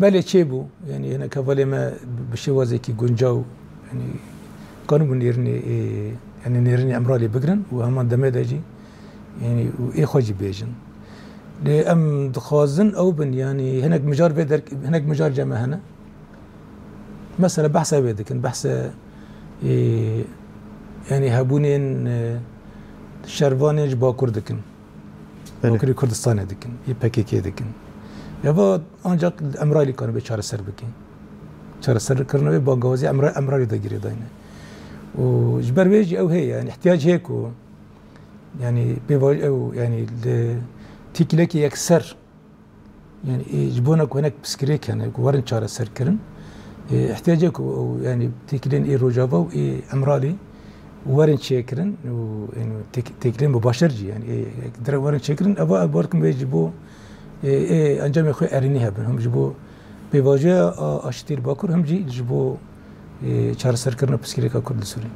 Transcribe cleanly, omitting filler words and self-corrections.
بله چه بو يعني هنا كفالي ما بشوازي كي جونجاو يعني كانوا بنيرني يعني نيرني امرالي بقرن وهمان دمداجي يعني واي خوجي بيجن لأم دخازن او بن يعني هناك مجار بيدر هناك مجار جمع هنا مثلا بحثه بيدك بحثه يعني هابونين شربانج باكور دكن باكوري كردستان دكن يبكيكي دكن يابا ancak امرالي كانوا بيشار سر بكين شار سر كرنوا باغوزي امرالي دغري داينه وجبر بيجي او هي يعني احتياج هيك يعني بيواج او يعني تيكلك يكسر يعني يجبونك هناك بسكريك يعني ورن شار سر كرن احتياجك يعني تيكلين اي روجافا واي امرالي ورن شيكرن ويعني تيكلين مباشرجي يعني در ورن شيكرن ابا باركم بيجيبو انجام اخوي اريني هبن هم جبو بيواجه اشتير باكر هم جي جبو چهار سر کرنا پسکری کا کرد سوری